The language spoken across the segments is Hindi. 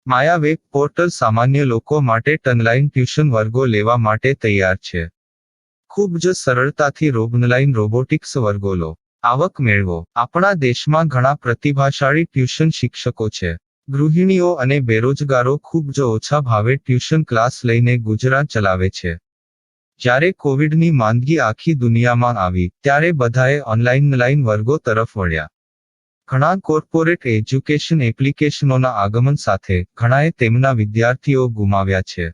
માયા વેબ પોર્ટલ સામાન્ય લોકો માટે ઓનલાઈન ટ્યુશન વર્ગો લેવા માટે તૈયાર છે. ખૂબ જ સરળતાથી ઓનલાઈન રોબોટિક્સ વર્ગો લો, આવક મેળવો. આપણા દેશમાં ઘણા પ્રતિભાશાળી ટ્યુશન શિક્ષકો છે. ગૃહિણીઓ અને બેરોજગારો ખૂબ જ ઓછા ભાવે ટ્યુશન ક્લાસ લઈને ગુજરાન ચલાવે છે. જ્યારે કોવિડની માંદગી આખી દુનિયામાં આવી ત્યારે બધાએ ઓનલાઈન વર્ગો તરફ વળ્યા. ઘણા કોર્પોરેટ એજ્યુકેશન એપ્લિકેશનોના આગમન સાથે ઘણાએ તેમના વિદ્યાર્થીઓ ગુમાવ્યા છે.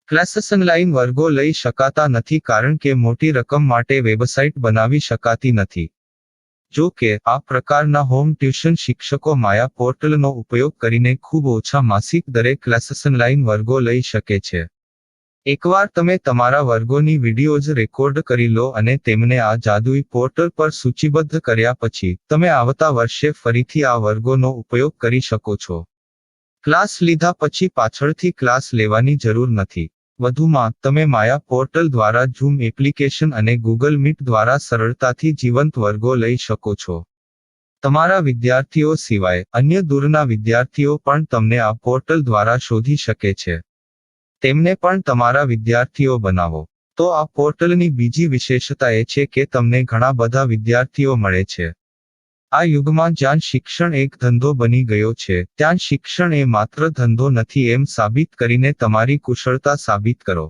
ક્લાસીસ ઓનલાઈન વર્ગો લઈ શકાતા નથી કારણ કે મોટી રકમ માટે વેબસાઇટ બનાવી શકાતી નથી. જો કે આ પ્રકારના હોમ ટ્યુશન શિક્ષકો માયા પોર્ટલનો ઉપયોગ કરીને ખૂબ ઓછા માસિક દરે ક્લાસીસ ઓનલાઈન વર્ગો લઈ શકે છે. એકવાર તમે તમારા વર્ગોની વિડીયોઝ રેકોર્ડ કરી લો અને તેમને આ જાદુઈ પોર્ટલ પર સૂચિબદ્ધ કર્યા પછી તમે આવતા વર્ષે ફરીથી આ વર્ગોનો ઉપયોગ કરી શકો છો. ક્લાસ લીધા પછી પાછળથી ક્લાસ લેવાની જરૂર નથી. વધુમાં તમે માયા પોર્ટલ દ્વારા ઝૂમ એપ્લિકેશન અને ગૂગલ મીટ દ્વારા સરળતાથી જીવંત વર્ગો લઈ શકો છો. તમારા વિદ્યાર્થીઓ સિવાય અન્ય દૂરના વિદ્યાર્થીઓ પણ તમને આ પોર્ટલ દ્વારા શોધી શકે છે. તેમને પણ તમારા વિદ્યાર્થીઓ બનાવો. તો આ પોર્ટલની બીજી વિશેષતા એ છે કે તમને ઘણા બધા વિદ્યાર્થીઓ મળે છે. આ યુગમાં જ્યાં શિક્ષણ એક ધંધો બની ગયો છે ત્યાં શિક્ષણ એ માત્ર ધંધો નથી એમ સાબિત કરીને તમારી કુશળતા સાબિત કરો.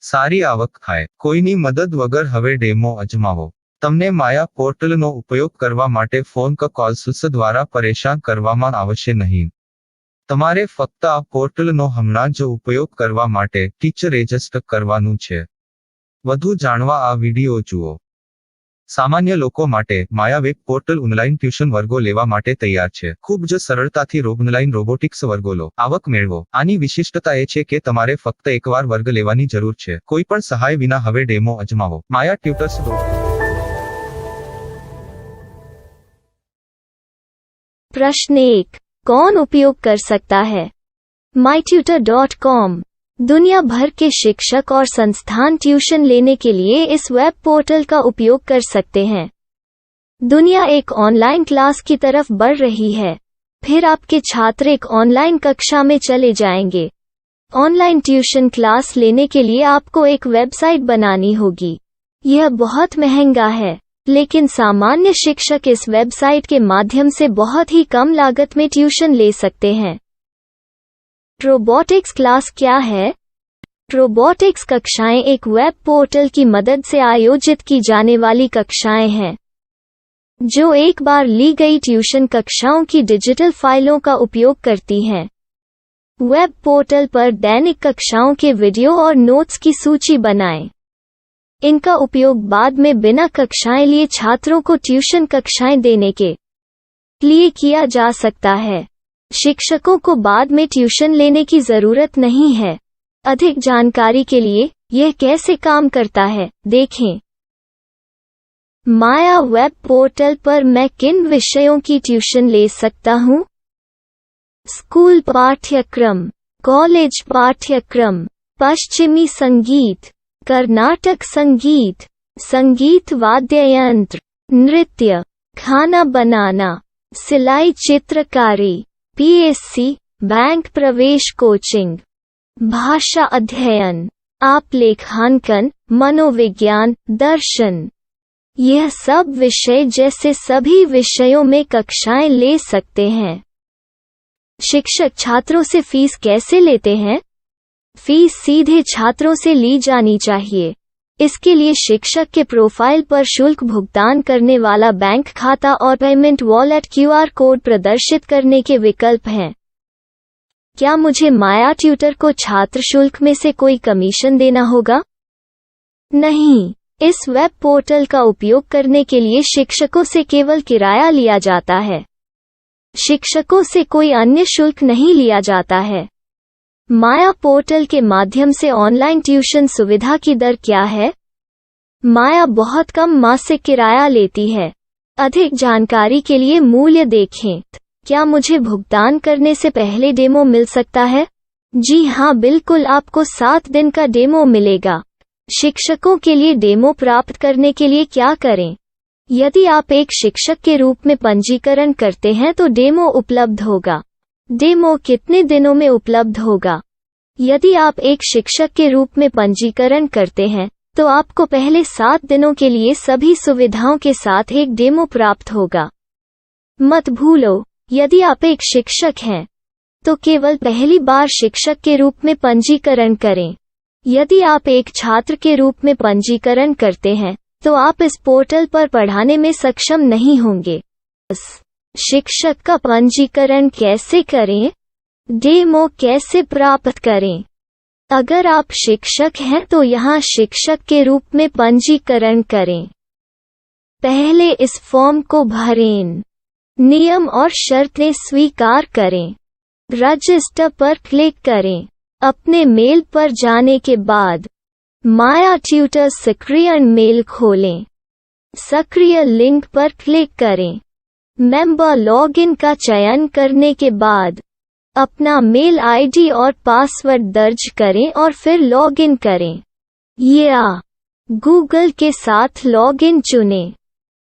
સારી આવક થાય. કોઈની મદદ વગર હવે ડેમો અજમાવો. તમને માયા પોર્ટલનો ઉપયોગ કરવા માટે ફોન કોલ્સ દ્વારા પરેશાન કરવામાં આવશે નહીં. તમારે ફક્ત આ પોર્ટલનો હમણાં જ ઉપયોગ કરવા માટે ટીચર રજિસ્ટર કરવાનું છે. વધુ જાણવા આ વિડિયો જુઓ. સામાન્ય લોકો માટે માયા વેબ પોર્ટલ ઓનલાઈન ટ્યુશન વર્ગો લેવા માટે તૈયાર છે. ખૂબ જ સરળતાથી ઓનલાઈન રોબોટિક્સ વર્ગો લો, આવક મેળવો. આની વિશિષ્ટતા એ છે કે તમારે ફક્ત એકવાર વર્ગ લેવાની જરૂર છે. કોઈ પણ સહાય વિના હવે ડેમો અજમાવો. માયા ટ્યુટર્સ. प्रश्न 1. कौन उपयोग कर सकता है? mytutor.com दुनिया भर के शिक्षक और संस्थान ट्यूशन लेने के लिए इस वेब पोर्टल का उपयोग कर सकते हैं. दुनिया एक ऑनलाइन क्लास की तरफ बढ़ रही है. फिर आपके छात्र एक ऑनलाइन कक्षा में चले जाएंगे. ऑनलाइन ट्यूशन क्लास लेने के लिए आपको एक वेबसाइट बनानी होगी. यह बहुत महंगा है, लेकिन सामान्य शिक्षक इस वेबसाइट के माध्यम से बहुत ही कम लागत में ट्यूशन ले सकते हैं. रोबोटिक्स क्लास क्या है? रोबोटिक्स कक्षाएं एक वेब पोर्टल की मदद से आयोजित की जाने वाली कक्षाएं हैं, जो एक बार ली गई ट्यूशन कक्षाओं की डिजिटल फाइलों का उपयोग करती हैं. वेब पोर्टल पर दैनिक कक्षाओं के वीडियो और नोट्स की सूची बनाएं. इनका उपयोग बाद में बिना कक्षाएं लिए छात्रों को ट्यूशन कक्षाएं देने के लिए किया जा सकता है. शिक्षकों को बाद में ट्यूशन लेने की जरूरत नहीं है. अधिक जानकारी के लिए यह कैसे काम करता है देखें. माया वेब पोर्टल पर मैं किन विषयों की ट्यूशन ले सकता हूँ? स्कूल पाठ्यक्रम, कॉलेज पाठ्यक्रम, पश्चिमी संगीत, कर्नाटक संगीत, संगीत वाद्य यंत्र, नृत्य, खाना बनाना, सिलाई चित्रकारी, पीएससी, बैंक प्रवेश कोचिंग, भाषा अध्ययन, आलेखांकन, मनोविज्ञान, दर्शन. यह सब विषय जैसे सभी विषयों में कक्षाएं ले सकते हैं. शिक्षक छात्रों से फीस कैसे लेते हैं? फीस सीधे छात्रों से ली जानी चाहिए. इसके लिए शिक्षक के प्रोफाइल पर शुल्क भुगतान करने वाला बैंक खाता और पेमेंट वॉलेट क्यूआर कोड प्रदर्शित करने के विकल्प हैं. क्या मुझे माया ट्यूटर को छात्र शुल्क में से कोई कमीशन देना होगा? नहीं. इस वेब पोर्टल का उपयोग करने के लिए शिक्षकों से केवल किराया लिया जाता है. शिक्षकों से कोई अन्य शुल्क नहीं लिया जाता है. माया पोर्टल के माध्यम से ऑनलाइन ट्यूशन सुविधा की दर क्या है? माया बहुत कम मासिक किराया लेती है. अधिक जानकारी के लिए मूल्य देखें. क्या मुझे भुगतान करने से पहले डेमो मिल सकता है? जी हाँ, बिल्कुल. आपको 7 दिन का डेमो मिलेगा. शिक्षकों के लिए डेमो प्राप्त करने के लिए क्या करें? यदि आप एक शिक्षक के रूप में पंजीकरण करते हैं तो डेमो उपलब्ध होगा. डेमो कितने दिनों में उपलब्ध होगा? यदि आप एक शिक्षक के रूप में पंजीकरण करते हैं, तो आपको पहले 7 दिनों के लिए सभी सुविधाओं के साथ एक डेमो प्राप्त होगा। मत भूलो, यदि आप एक शिक्षक हैं, तो केवल पहली बार शिक्षक के रूप में पंजीकरण करें। यदि आप एक छात्र के रूप में पंजीकरण करते हैं, तो आप इस पोर्टल पर पढ़ाने में सक्षम नहीं होंगे। शिक्षक का पंजीकरण कैसे करें? डेमो कैसे प्राप्त करें? अगर आप शिक्षक हैं तो यहाँ शिक्षक के रूप में पंजीकरण करें। पहले इस फॉर्म को भरें। नियम और शर्तें स्वीकार करें। रजिस्टर पर क्लिक करें। अपने मेल पर जाने के बाद माया ट्यूटर सक्रिय मेल खोलें। सक्रिय लिंक पर क्लिक करें। मेंबर लॉगिन का चयन करने के बाद अपना मेल आईडी और पासवर्ड दर्ज करें और फिर लॉगिन करें या गूगल के साथ लॉगिन चुनें।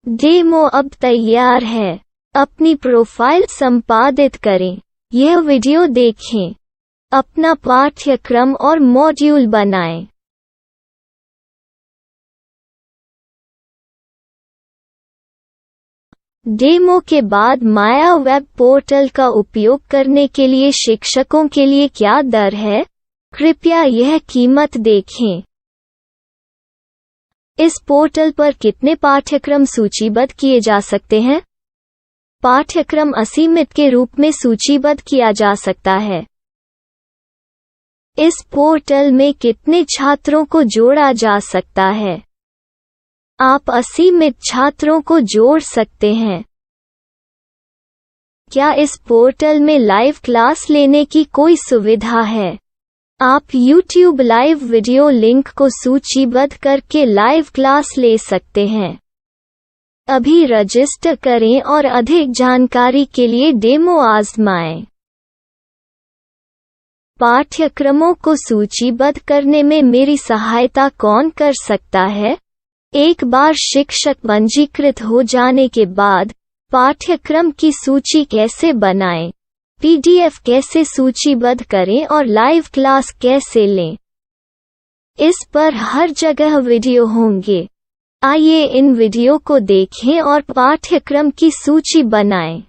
डेमो अब तैयार है। अपनी प्रोफाइल संपादित करें। यह वीडियो देखें। अपना पाठ्यक्रम और मॉड्यूल बनाएं। डेमो के बाद माया वेब पोर्टल का उपयोग करने के लिए शिक्षकों के लिए क्या दर है? कृपया यह कीमत देखें। इस पोर्टल पर कितने पाठ्यक्रम सूचीबद्ध किए जा सकते हैं? पाठ्यक्रम असीमित के रूप में सूचीबद्ध किया जा सकता है। इस पोर्टल में कितने छात्रों को जोड़ा जा सकता है? आप असीमित छात्रों को जोड़ सकते हैं। क्या इस पोर्टल में लाइव क्लास लेने की कोई सुविधा है? आप YouTube लाइव वीडियो लिंक को सूचीबद्ध करके लाइव क्लास ले सकते हैं। अभी रजिस्टर करें और अधिक जानकारी के लिए डेमो आजमाएं। पाठ्यक्रमों को सूचीबद्ध करने में मेरी सहायता कौन कर सकता है? एक बार शिक्षक पंजीकृत हो जाने के बाद पाठ्यक्रम की सूची कैसे बनाएं, PDF कैसे सूचीबद्ध करें और लाइव क्लास कैसे लें, इस पर हर जगह वीडियो होंगे। आइए इन वीडियो को देखें और पाठ्यक्रम की सूची बनाएं।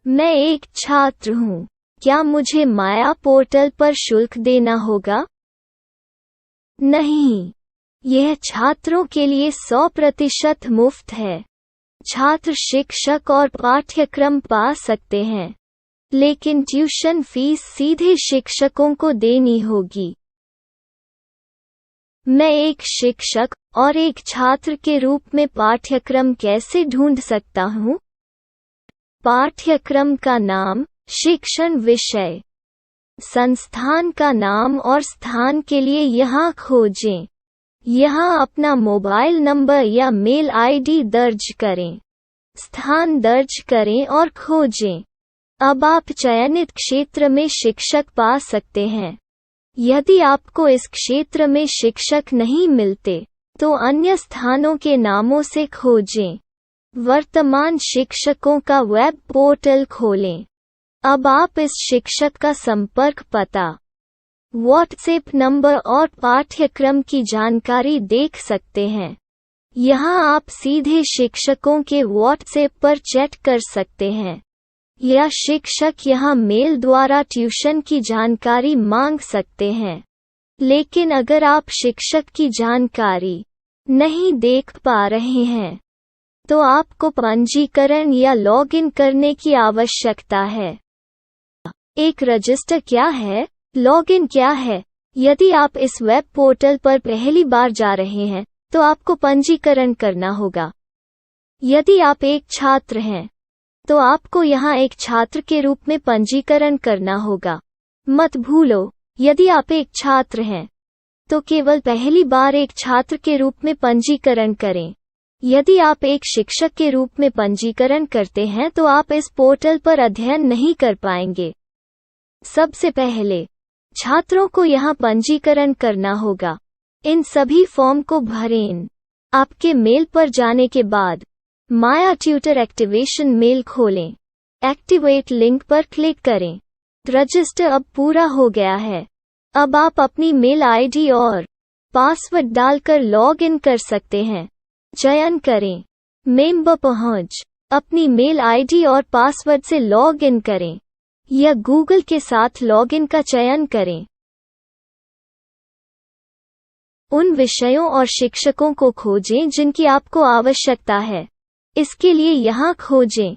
मैं एक छात्र हूँ। क्या मुझे माया पोर्टल पर शुल्क देना होगा? नहीं, यह छात्रों के लिए 100% मुफ्त है। छात्र शिक्षक और पाठ्यक्रम पा सकते हैं, लेकिन ट्यूशन फीस सीधे शिक्षकों को देनी होगी। मैं एक शिक्षक और एक छात्र के रूप में पाठ्यक्रम कैसे ढूंढ सकता हूँ? पाठ्यक्रम का नाम, शिक्षण विषय, संस्थान का नाम और स्थान के लिए यहाँ खोजें। यहाँ अपना मोबाइल नंबर या मेल आईडी दर्ज करें। स्थान दर्ज करें और खोजें। अब आप चयनित क्षेत्र में शिक्षक पा सकते हैं। यदि आपको इस क्षेत्र में शिक्षक नहीं मिलते, तो अन्य स्थानों के नामों से खोजें। वर्तमान शिक्षकों का वेब पोर्टल खोलें। अब आप इस शिक्षक का संपर्क पता, व्हाट्सएप नंबर और पाठ्यक्रम की जानकारी देख सकते हैं। यहाँ आप सीधे शिक्षकों के व्हाट्सएप पर चैट कर सकते हैं, या शिक्षक यहाँ मेल द्वारा ट्यूशन की जानकारी मांग सकते हैं। लेकिन अगर आप शिक्षक की जानकारी नहीं देख पा रहे हैं, तो आपको पंजीकरण या लॉगिन करने की आवश्यकता है। एक रजिस्टर क्या है? लॉगिन क्या है? यदि आप इस वेब पोर्टल पर पहली बार जा रहे हैं, तो आपको पंजीकरण करना होगा। यदि आप एक छात्र हैं, तो आपको यहाँ एक छात्र के रूप में पंजीकरण करना होगा। मत भूलो, यदि आप एक छात्र हैं, तो केवल पहली बार एक छात्र के रूप में पंजीकरण करें। यदि आप एक शिक्षक के रूप में पंजीकरण करते हैं तो आप इस पोर्टल पर अध्ययन नहीं कर पाएंगे। सबसे पहले छात्रों को यहाँ पंजीकरण करना होगा। इन सभी फॉर्म को भरें। आपके मेल पर जाने के बाद माया ट्यूटर एक्टिवेशन मेल खोलें। एक्टिवेट लिंक पर क्लिक करें। रजिस्टर अब पूरा हो गया है। अब आप अपनी मेल आईडी और पासवर्ड डालकर लॉग इन कर सकते हैं। चयन करें मेंबर पहुंच। अपनी मेल आईडी और पासवर्ड से लॉग इन करें या गूगल के साथ लॉग इन का चयन करें। उन विषयों और शिक्षकों को खोजें जिनकी आपको आवश्यकता है। इसके लिए यहाँ खोजें।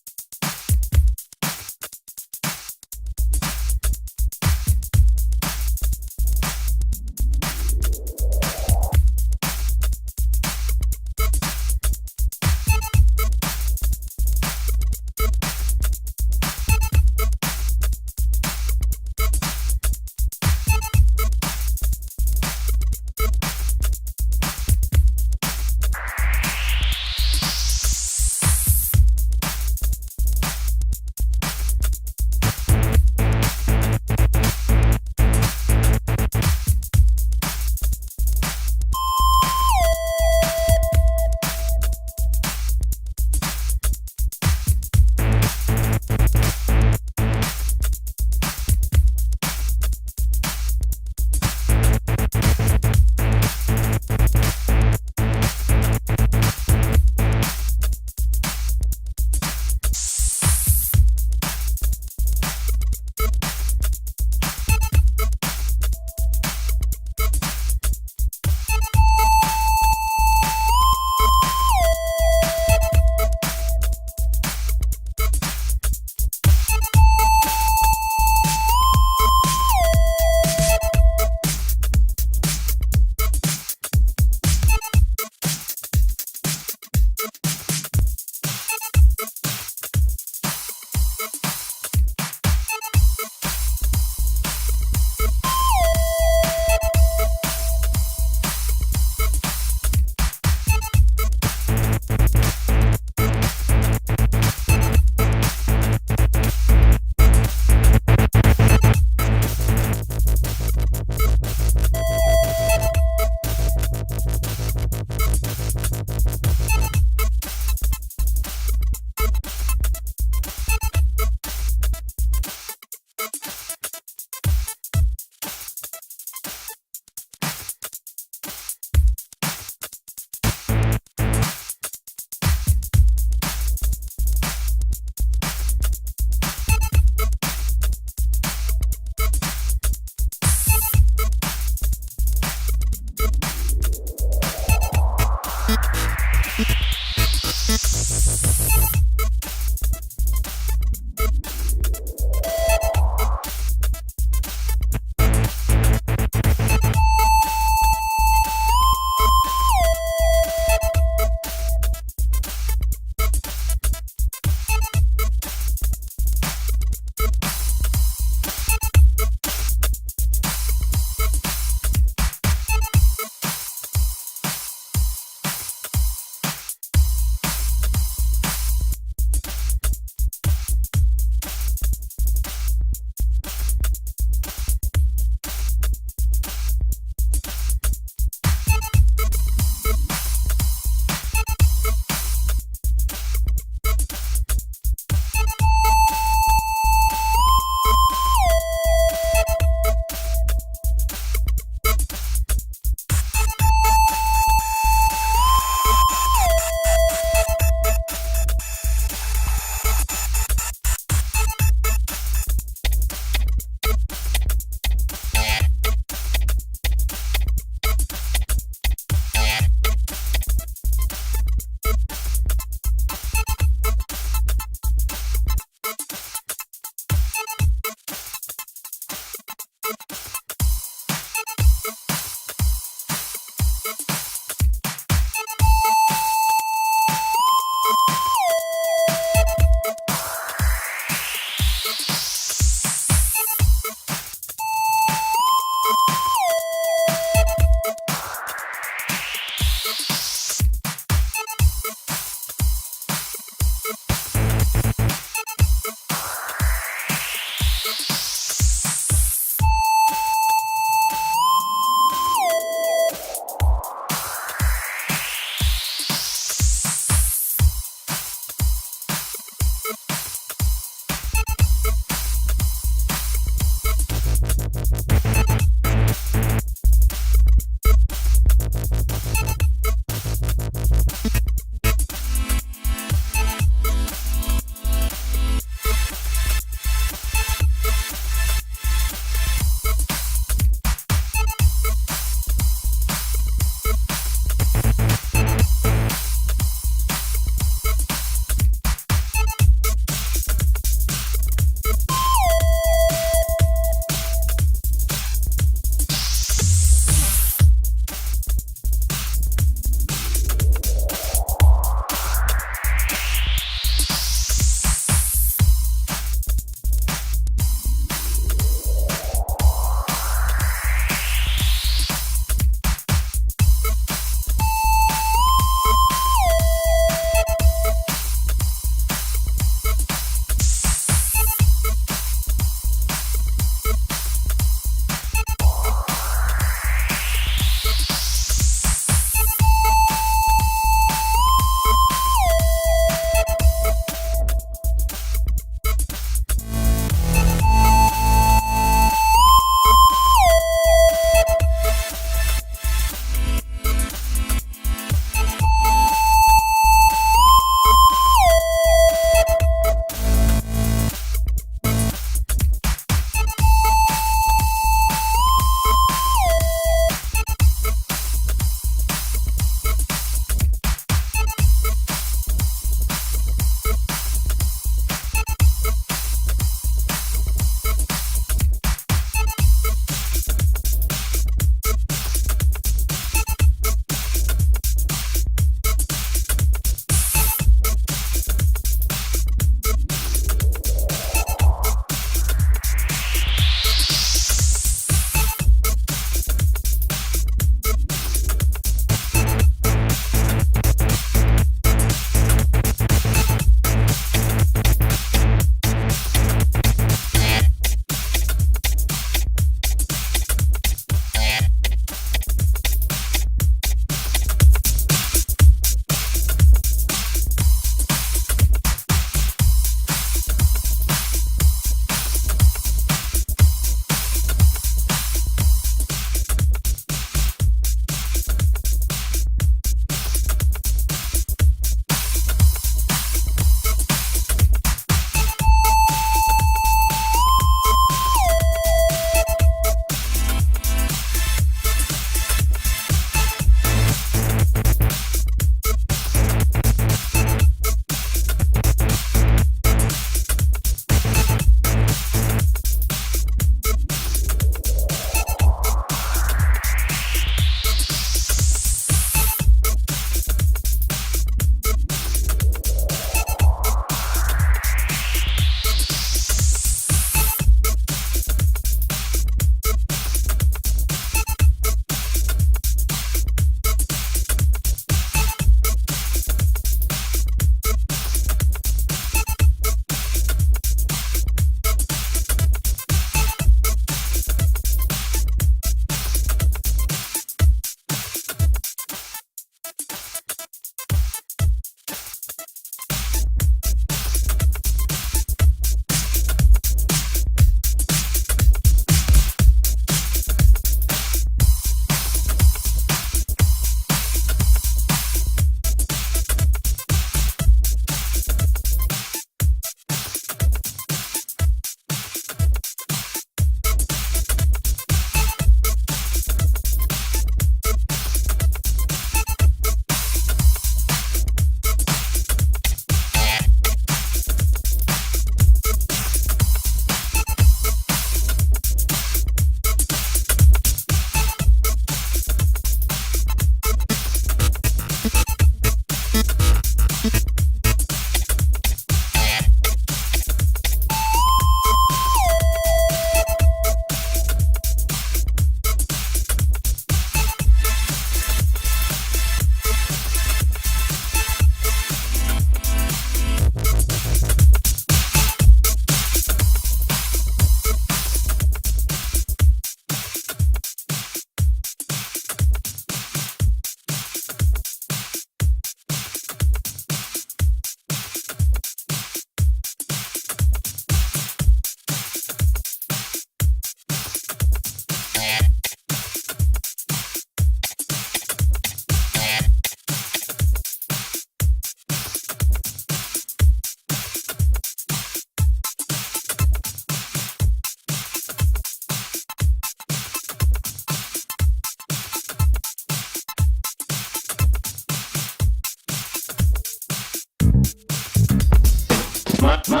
My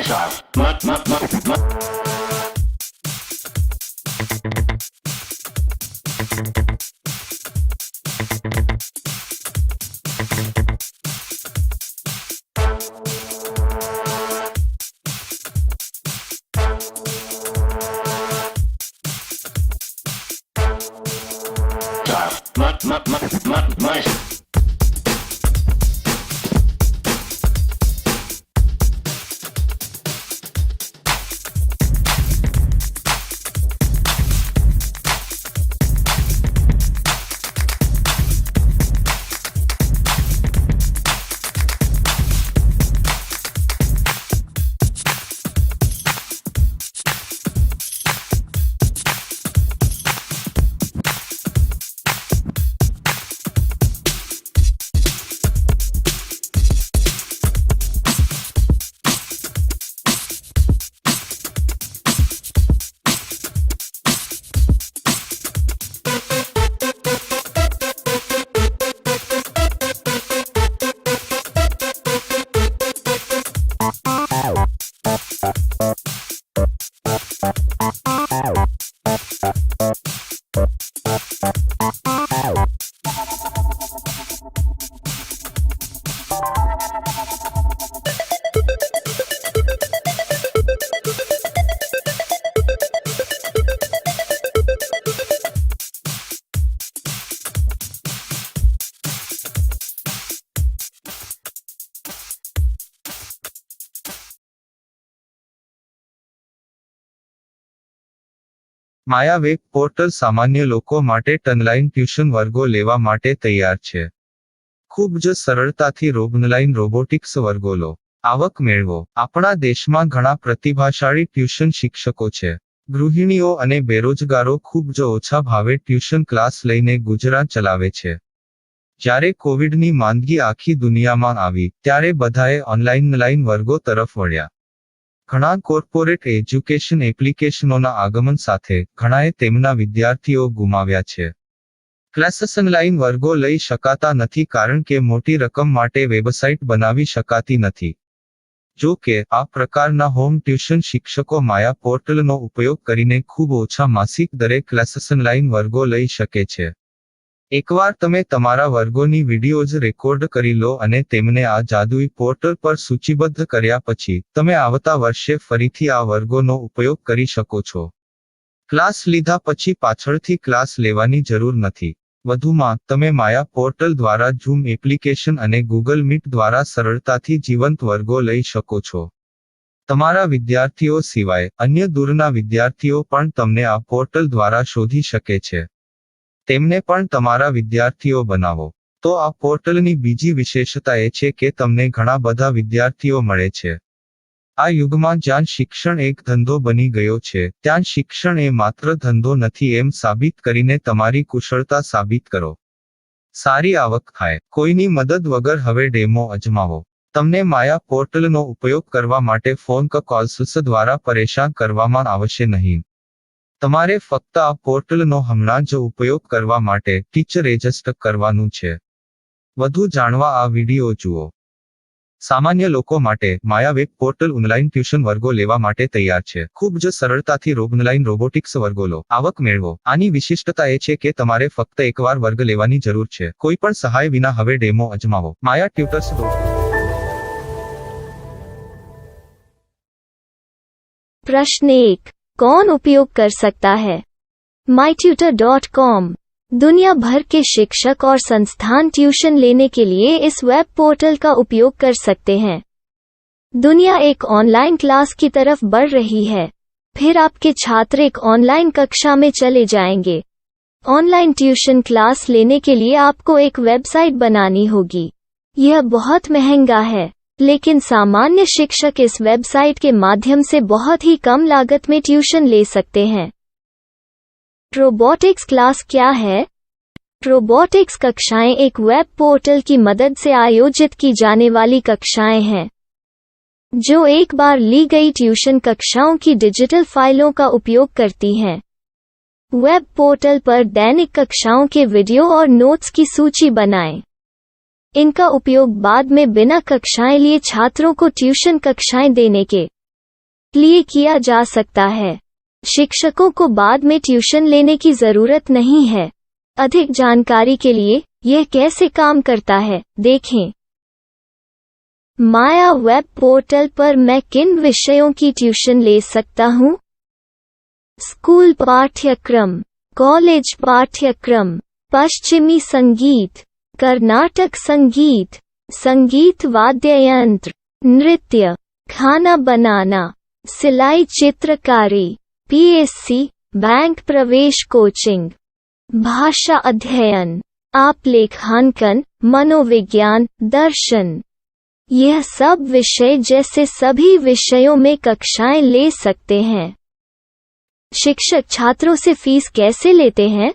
style. My Maya web portal સામાન્ય લોકો માટે ઓનલાઈન ટ્યુશન વર્ગો લેવા માટે તૈયાર છે. ખૂબ જ સરળતાથી ઓનલાઈન રોબોટિક્સ વર્ગો લો. આવક મેળવો. આપણા દેશમાં ઘણા પ્રતિભાશાળી ટ્યુશન શિક્ષકો છે. ગૃહિણીઓ અને બેરોજગારો ખૂબ જ ઓછા ભાવે ટ્યુશન ક્લાસ લઈને ગુજરાન ચલાવે છે. જ્યારે કોવિડની માંદગી આખી દુનિયામાં આવી ત્યારે બધાએ ઓનલાઈન વર્ગો તરફ વળ્યા. ઘણા કોર્પોરેટ એજ્યુકેશન એપ્લિકેશનોના આગમન સાથે ઘણાએ તેમના વિદ્યાર્થીઓ ગુમાવ્યા છે. ક્લાસીસ ઓનલાઈન વર્ગો લઈ શકાતા નથી કારણ કે મોટી રકમ માટે વેબસાઇટ બનાવી શકાતી નથી. જો કે આ પ્રકારના હોમ ટ્યુશન શિક્ષકો માયા પોર્ટલનો ઉપયોગ કરીને ખૂબ ઓછા માસિક દરે ક્લાસીસ ઓનલાઈન વર્ગો લઈ શકે છે. એકવાર તમે તમારા વર્ગોની વિડીયોઝ રેકોર્ડ કરી લો અને તેમને આ જાદુઈ પોર્ટલ પર સૂચિબદ્ધ કર્યા પછી તમે આવતા વર્ષે ફરીથી આ વર્ગોનો ઉપયોગ કરી શકો છો. ક્લાસ લીધા પછી પાછળથી ક્લાસ લેવાની જરૂર નથી. વધુમાં તમે માયા પોર્ટલ દ્વારા ઝૂમ એપ્લિકેશન અને ગૂગલ મીટ દ્વારા સરળતાથી જીવંત વર્ગો લઈ શકો છો. તમારા વિદ્યાર્થીઓ સિવાય અન્ય દૂરના વિદ્યાર્થીઓ પણ તમને આ પોર્ટલ દ્વારા શોધી શકે છે. તેમને પણ તમારા વિદ્યાર્થીઓ બનાવો. તો આ પોર્ટલની બીજી વિશેષતા એ છે કે તમને ઘણા બધા વિદ્યાર્થીઓ મળે છે. આ યુગમાં જ્યાં શિક્ષણ એક ધંધો બની ગયો છે ત્યાં શિક્ષણ એ માત્ર ધંધો નથી એમ સાબિત કરીને તમારી કુશળતા સાબિત કરો. સારી આવક થાય. કોઈની મદદ વગર હવે ડેમો અજમાવો. તમને માયા પોર્ટલનો ઉપયોગ કરવા માટે ફોન કોલ્સ દ્વારા પરેશાન કરવામાં આવશે નહીં. તમારે ફક્ત આ પોર્ટલનો હમણાં જ ઉપયોગ કરવા માટે ટીચર રજિસ્ટર કરવાનું છે. વધુ જાણવા આ વિડિયો જુઓ. સામાન્ય લોકો માટે માયા વેબ પોર્ટલ ઓનલાઈન ટ્યુશન વર્ગો લેવા માટે તૈયાર છે. ખૂબ જ સરળતાથી ઓનલાઈન રોબોટિક્સ વર્ગો લો. આવક મેળવો. આની વિશિષ્ટતા એ છે કે તમારે ફક્ત એકવાર વર્ગ લેવાની જરૂર છે. કોઈ પણ સહાય વિના હવે ડેમો અજમાવો. માયા ટ્યુટર્સ. प्रश्न 1. कौन उपयोग कर सकता है? mytutor.com दुनिया भर के शिक्षक और संस्थान ट्यूशन लेने के लिए इस वेब पोर्टल का उपयोग कर सकते हैं. दुनिया एक ऑनलाइन क्लास की तरफ बढ़ रही है. फिर आपके छात्र एक ऑनलाइन कक्षा में चले जाएंगे. ऑनलाइन ट्यूशन क्लास लेने के लिए आपको एक वेबसाइट बनानी होगी. यह बहुत महंगा है, लेकिन सामान्य शिक्षक इस वेबसाइट के माध्यम से बहुत ही कम लागत में ट्यूशन ले सकते हैं. रोबोटिक्स क्लास क्या है? रोबोटिक्स कक्षाएं एक वेब पोर्टल की मदद से आयोजित की जाने वाली कक्षाएं हैं, जो एक बार ली गई ट्यूशन कक्षाओं की डिजिटल फाइलों का उपयोग करती हैं. वेब पोर्टल पर दैनिक कक्षाओं के वीडियो और नोट्स की सूची बनाएं. इनका उपयोग बाद में बिना कक्षाएं लिए छात्रों को ट्यूशन कक्षाएं देने के लिए किया जा सकता है। शिक्षकों को बाद में ट्यूशन लेने की जरूरत नहीं है। अधिक जानकारी के लिए यह कैसे काम करता है, देखें। माया वेब पोर्टल पर मैं किन विषयों की ट्यूशन ले सकता हूँ? स्कूल पाठ्यक्रम, कॉलेज पाठ्यक्रम, पश्चिमी संगीत, कर्नाटक संगीत, संगीत वाद्य यंत्र, नृत्य, खाना बनाना, सिलाई चित्रकारी, पीएससी, बैंक प्रवेश कोचिंग, भाषा अध्ययन, आप लेखांकन, मनोविज्ञान, दर्शन। यह सब विषय जैसे सभी विषयों में कक्षाएं ले सकते हैं। शिक्षक छात्रों से फीस कैसे लेते हैं?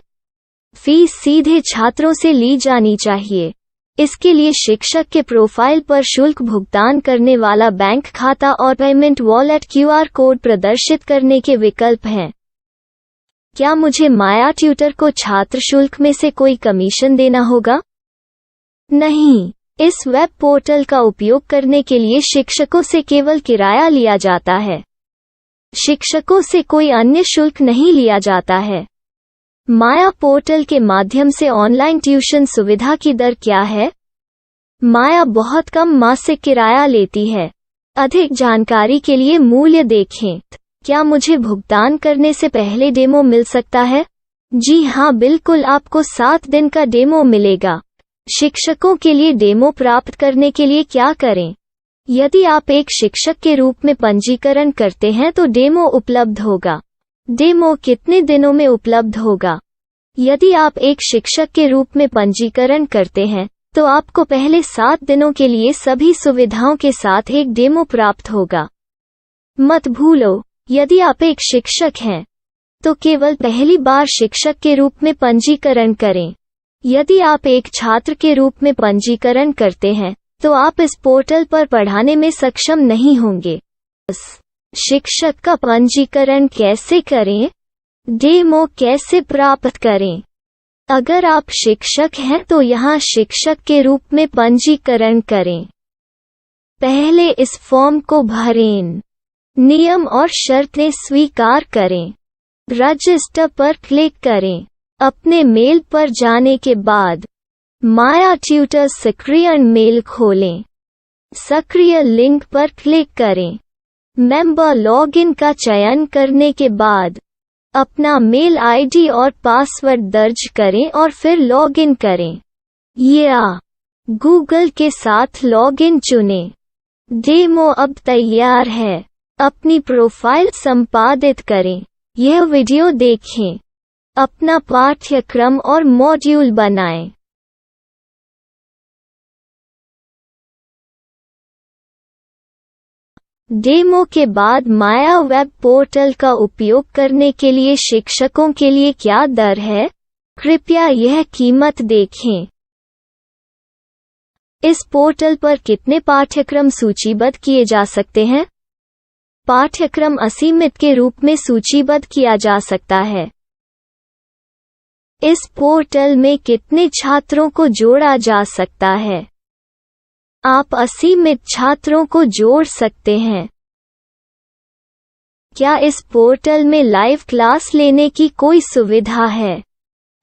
फीस सीधे छात्रों से ली जानी चाहिए। इसके लिए शिक्षक के प्रोफाइल पर शुल्क भुगतान करने वाला बैंक खाता और पेमेंट वॉलेट क्यूआर कोड प्रदर्शित करने के विकल्प हैं। क्या मुझे माया ट्यूटर को छात्र शुल्क में से कोई कमीशन देना होगा? नहीं, इस वेब पोर्टल का उपयोग करने के लिए शिक्षकों से केवल किराया लिया जाता है। शिक्षकों से कोई अन्य शुल्क नहीं लिया जाता है। माया पोर्टल के माध्यम से ऑनलाइन ट्यूशन सुविधा की दर क्या है? माया बहुत कम मासिक किराया लेती है। अधिक जानकारी के लिए मूल्य देखें। क्या मुझे भुगतान करने से पहले डेमो मिल सकता है? जी हाँ, बिल्कुल, आपको 7 दिन का डेमो मिलेगा। शिक्षकों के लिए डेमो प्राप्त करने के लिए क्या करें? यदि आप एक शिक्षक के रूप में पंजीकरण करते हैं तो डेमो उपलब्ध होगा। डेमो कितने दिनों में उपलब्ध होगा? यदि आप एक शिक्षक के रूप में पंजीकरण करते हैं तो आपको पहले 7 दिनों के लिए सभी सुविधाओं के साथ एक डेमो प्राप्त होगा। मत भूलो, यदि आप एक शिक्षक हैं तो केवल पहली बार शिक्षक के रूप में पंजीकरण करें। यदि आप एक छात्र के रूप में पंजीकरण करते हैं तो आप इस पोर्टल पर पढ़ाने में सक्षम नहीं होंगे। शिक्षक का पंजीकरण कैसे करें? डेमो कैसे प्राप्त करें? अगर आप शिक्षक हैं तो यहाँ शिक्षक के रूप में पंजीकरण करें। पहले इस फॉर्म को भरें। नियम और शर्तें स्वीकार करें। रजिस्टर पर क्लिक करें। अपने मेल पर जाने के बाद माया ट्यूटर सक्रिय मेल खोलें। सक्रिय लिंक पर क्लिक करें। मेंबर लॉगिन का चयन करने के बाद अपना मेल आईडी और पासवर्ड दर्ज करें और फिर लॉगिन करें या गूगल के साथ लॉगिन चुनें। डेमो अब तैयार है। अपनी प्रोफाइल संपादित करें। यह वीडियो देखें। अपना पाठ्यक्रम और मॉड्यूल बनाएं। डेमो के बाद माया वेब पोर्टल का उपयोग करने के लिए शिक्षकों के लिए क्या दर है? कृपया यह कीमत देखें। इस पोर्टल पर कितने पाठ्यक्रम सूचीबद्ध किए जा सकते हैं? पाठ्यक्रम असीमित के रूप में सूचीबद्ध किया जा सकता है। इस पोर्टल में कितने छात्रों को जोड़ा जा सकता है? आप असीमित छात्रों को जोड़ सकते हैं। क्या इस पोर्टल में लाइव क्लास लेने की कोई सुविधा है?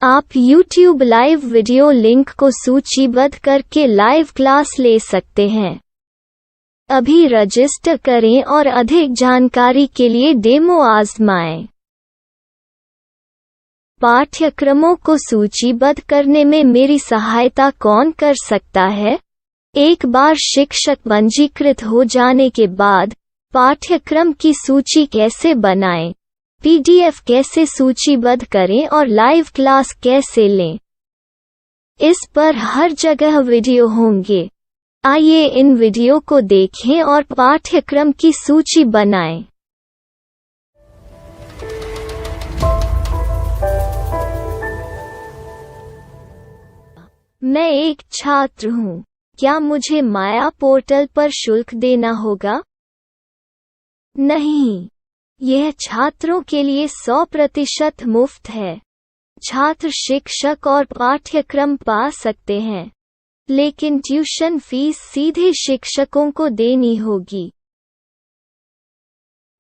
आप YouTube लाइव वीडियो लिंक को सूचीबद्ध करके लाइव क्लास ले सकते हैं। अभी रजिस्टर करें और अधिक जानकारी के लिए डेमो आजमाएं। पाठ्यक्रमों को सूचीबद्ध करने में मेरी सहायता कौन कर सकता है? एक बार शिक्षक पंजीकृत हो जाने के बाद पाठ्यक्रम की सूची कैसे बनाएं? PDF कैसे सूचीबद्ध करें और लाइव क्लास कैसे लें? इस पर हर जगह वीडियो होंगे। आइए इन वीडियो को देखें और पाठ्यक्रम की सूची बनाएं। मैं एक छात्र हूँ। क्या मुझे माया पोर्टल पर शुल्क देना होगा? नहीं, यह छात्रों के लिए 100% मुफ्त है। छात्र शिक्षक और पाठ्यक्रम पा सकते हैं। लेकिन ट्यूशन फीस सीधे शिक्षकों को देनी होगी।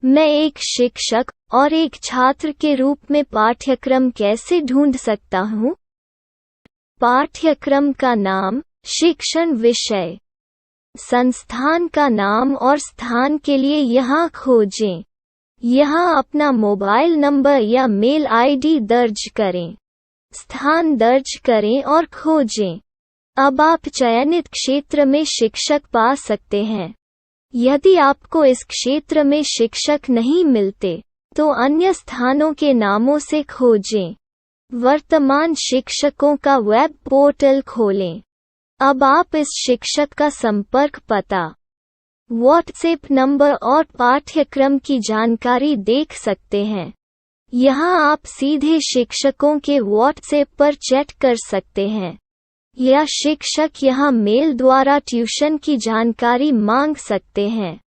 मैं एक शिक्षक और एक छात्र के रूप में पाठ्यक्रम कैसे ढूंढ सकता हूँ? पाठ्यक्रम का नाम, शिक्षण विषय, संस्थान का नाम और स्थान के लिए यहाँ खोजें। यहाँ अपना मोबाइल नंबर या मेल आईडी दर्ज करें। स्थान दर्ज करें और खोजें। अब आप चयनित क्षेत्र में शिक्षक पा सकते हैं। यदि आपको इस क्षेत्र में शिक्षक नहीं मिलते, तो अन्य स्थानों के नामों से खोजें। वर्तमान शिक्षकों का वेब पोर्टल खोलें। अब आप इस शिक्षक का संपर्क पता, व्हाट्सएप नंबर और पाठ्यक्रम की जानकारी देख सकते हैं। यहाँ आप सीधे शिक्षकों के व्हाट्सएप पर चैट कर सकते हैं, या शिक्षक यहाँ मेल द्वारा ट्यूशन की जानकारी मांग सकते हैं।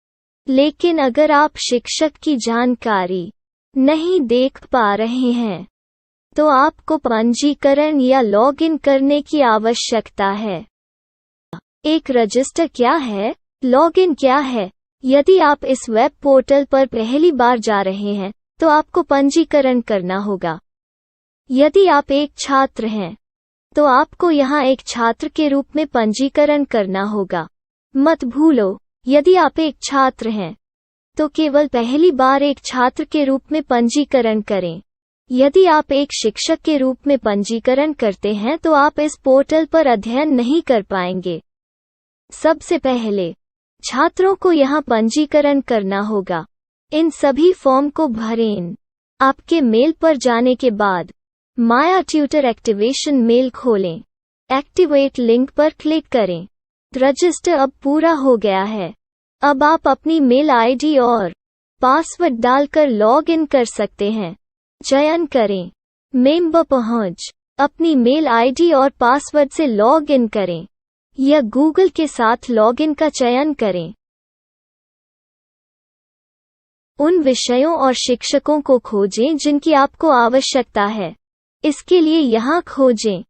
लेकिन अगर आप शिक्षक की जानकारी नहीं देख पा रहे हैं, तो आपको पंजीकरण या लॉगिन करने की आवश्यकता है। एक रजिस्टर क्या है? लॉगिन क्या है? यदि आप इस वेब पोर्टल पर पहली बार जा रहे हैं, तो आपको पंजीकरण करना होगा। यदि आप एक छात्र हैं, तो आपको यहाँ एक छात्र के रूप में पंजीकरण करना होगा। मत भूलो, यदि आप एक छात्र हैं, तो केवल पहली बार एक छात्र के रूप में पंजीकरण करें। यदि आप एक शिक्षक के रूप में पंजीकरण करते हैं, तो आप इस पोर्टल पर अध्ययन नहीं कर पाएंगे। सबसे पहले, छात्रों को यहाँ पंजीकरण करना होगा। इन सभी फॉर्म को भरें। आपके मेल पर जाने के बाद माया ट्यूटर एक्टिवेशन मेल खोलें। एक्टिवेट लिंक पर क्लिक करें। रजिस्टर अब पूरा हो गया है। अब आप अपनी मेल आईडी और पासवर्ड डालकर लॉग इन कर सकते हैं। चयन करें मेंबर पहुंच। अपनी मेल आईडी और पासवर्ड से लॉग इन करें, या गूगल के साथ लॉगिन का चयन करें। उन विषयों और शिक्षकों को खोजें जिनकी आपको आवश्यकता है। इसके लिए यहाँ खोजें।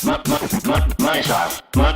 my style. My